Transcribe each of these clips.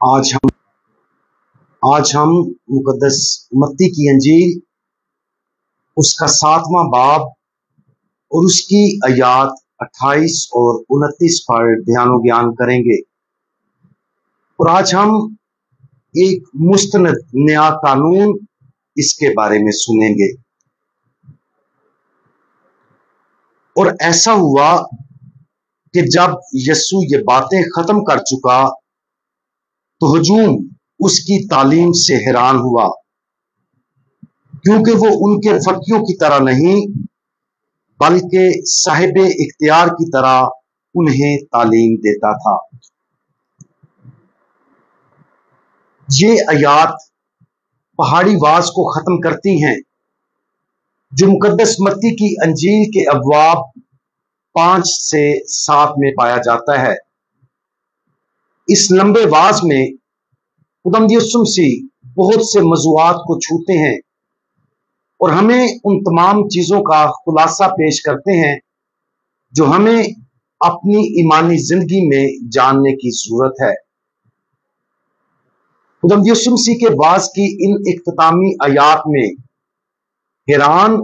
आज हम आज हम मुकद्दस मत्ती की अंजील उसका 7वां बाब और उसकी आयात 28 और 29 पर ध्यान ज्ञान करेंगे। और आज हम एक मुस्तनद नया कानून इसके बारे में सुनेंगे। और ऐसा हुआ कि जब यीशु ये बातें खत्म कर चुका तो हुजूम उसकी तालीम से हैरान हुआ, क्योंकि वो उनके फकीयों की तरह नहीं बल्कि साहिब इख्तियार की तरह उन्हें तालीम देता था। ये आयात पहाड़ी वाज को खत्म करती हैं जो मुकद्दस मत्ती की अंजील के अबवाब 5 से 7 में पाया जाता है। इस लंबे वाज में खुदावंद यीशु मसीह बहुत से मौज़ूआत को छूते हैं और हमें उन तमाम चीजों का खुलासा पेश करते हैं जो हमें अपनी ईमानी जिंदगी में जानने की जरूरत है। खुदावंद यीशु मसीह के वाज की इन इख्तितामी आयात में हैरान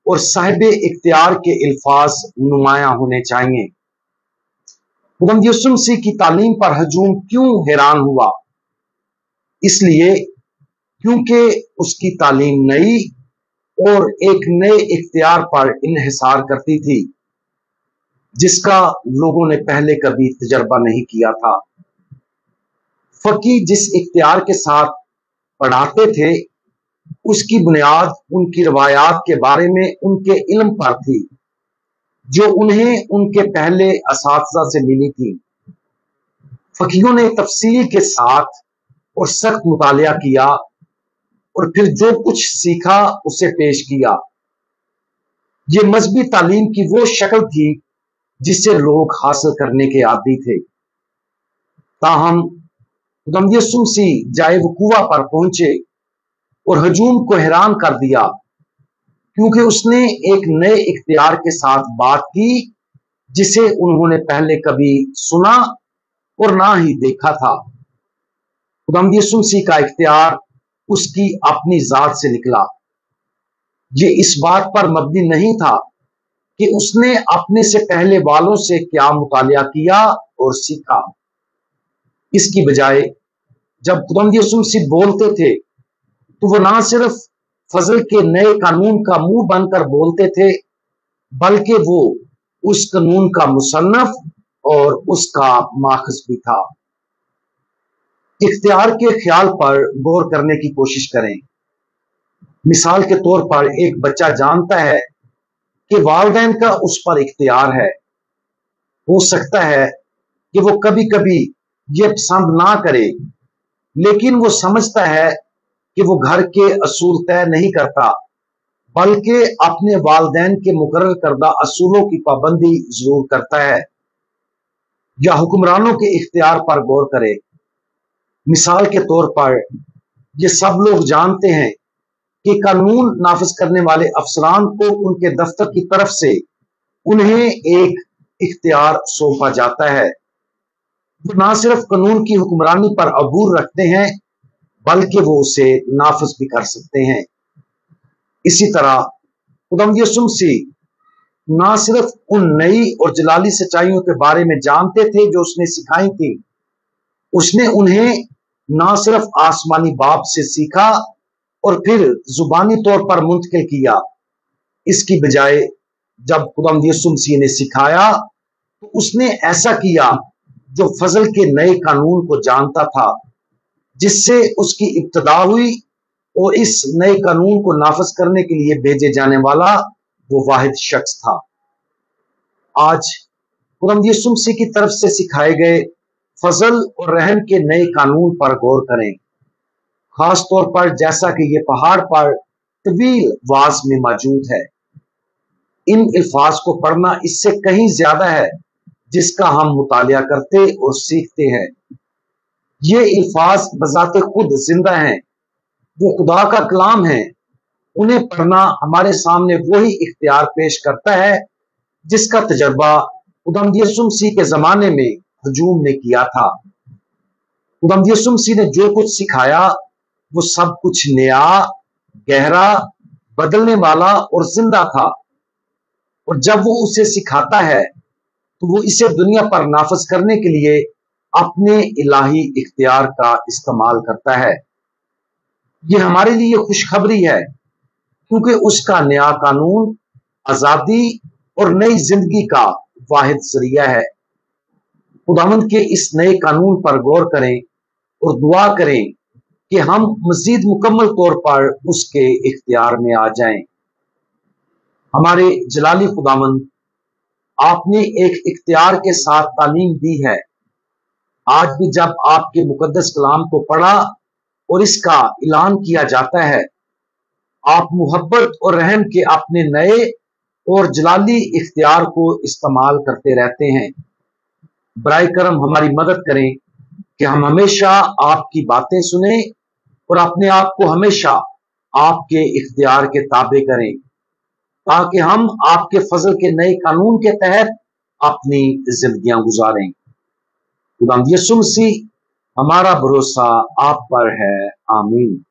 और साहिब इख्तियार के अल्फाज नुमायां होने चाहिए। खुदावंद यीशु मसीह की तालीम पर हजूम क्यों हैरान हुआ? इसलिए क्योंकि उसकी तालीम नई और एक नए इख्तियार पर इन्हिसार करती थी जिसका लोगों ने पहले कभी तजर्बा नहीं किया था। फकी जिस इख्तियार के साथ पढ़ाते थे उसकी बुनियाद उनकी रवायात के बारे में उनके इल्म पर थी जो उन्हें उनके पहले असातिज़ा से मिली थी। फकीयों ने तफसील के साथ और सख्त मुतालिया किया और फिर जो कुछ सीखा उसे पेश किया। ये मजहबी तालीम की वो शक्ल थी जिसे लोग हासिल करने के आदी थे। ताहम खुदावंद यीशु मसीह जाए वकूआ पर पहुंचे और हजूम को हैरान कर दिया, क्योंकि उसने एक नए इख्तियार के साथ बात की जिसे उन्होंने पहले कभी सुना और ना ही देखा था। खुदावंद यीशु मसीह का इख्तियार उसकी अपनी जात से निकला। ये इस बात पर मबनी नहीं था कि उसने अपने से पहले वालों से क्या मुतालिया किया और सीखा। इसकी बजाय जब खुदावंद यीशु मसीह बोलते थे तो वो ना सिर्फ फजल के नए कानून का मुंह बनकर बोलते थे बल्कि वो उस कानून का मुसन्नफ और उसका माखज भी था। इख्तियार के ख्याल पर गौर करने की कोशिश करें। मिसाल के तौर पर एक बच्चा जानता है कि वालिदैन का उस पर इख्तियार है। हो सकता है कि वो कभी कभी ये पसंद ना करे, लेकिन वो समझता है कि वो घर के असूल तय नहीं करता बल्कि अपने वालिदैन के मुकर्रर करदा असूलों की पाबंदी जरूर करता है। या हुक्मरानों के इख्तियार पर गौर करें। मिसाल के तौर पर ये सब लोग जानते हैं कि कानून नाफिज करने वाले अफसरान को उनके दफ्तर की तरफ से उन्हें एक इख्तियार सौंपा जाता है। वो ना सिर्फ कानून की हुक्मरानी पर अबूर रखते हैं बल्कि वो उसे नाफिज भी कर सकते हैं। इसी तरह खुदावंद यीशु मसीह ना सिर्फ उन नई और जलाली सच्चाइयों के बारे में जानते थे जो उसने सिखाई थी, उसने उन्हें ना सिर्फ आसमानी बाप से सीखा और फिर जुबानी तौर पर मुंतकिल किया। इसकी बजाय जब खुदावंद यीशु मसीह ने सिखाया तो उसने ऐसा किया जो फजल के नए कानून को जानता था जिससे उसकी इब्तिदा हुई, और इस नए कानून को नाफिज करने के लिए भेजे जाने वाला वो वाहिद शख्स था। आज खुदावंद यीशु मसीह की तरफ से सिखाए गए फजल और रहम के नए कानून पर गौर करें, खास तौर पर जैसा कि ये पहाड़ पर तवील वाज में मौजूद है। इन अल्फाज को पढ़ना इससे कहीं ज्यादा है जिसका हम मुतालिया करते और सीखते हैं। ये अल्फाज बजाते खुद जिंदा हैं, वो खुदा का कलाम है। उन्हें पढ़ना हमारे सामने वही इख्तियार पेश करता है जिसका तजर्बा खुदावंद यीशु मसीह के जमाने में हजूम ने किया था। खुदावंद यीशु मसीह ने जो कुछ सिखाया वो सब कुछ नया, गहरा, बदलने वाला और जिंदा था। और जब वो उसे सिखाता है तो वो इसे दुनिया पर नाफज करने के लिए अपने इलाही इख्तियार का इस्तेमाल करता है। ये हमारे लिए खुशखबरी है क्योंकि उसका नया कानून आजादी और नई जिंदगी का वाहिद जरिया है। खुदावंद के इस नए कानून पर गौर करें और दुआ करें कि हम मजीद मुकम्मल तौर पर उसके इख्तियार में आ जाएं। हमारे जलाली खुदावंद, आपने एक इख्तियार के साथ तालीम दी है। आज भी जब आपके मुकद्दस कलाम को पढ़ा और इसका ऐलान किया जाता है, आप मुहब्बत और रहम के अपने नए और जलाली इख्तियार को इस्तेमाल करते रहते हैं। बराए करम हमारी मदद करें कि हम हमेशा आपकी बातें सुने और अपने आप को हमेशा आपके इख्तियार के ताबे करें, ताकि हम आपके फजल के नए कानून के तहत अपनी जिंदगियां गुजारें। खुदावंद यीशु मसीह, हमारा भरोसा आप पर है। आमीन।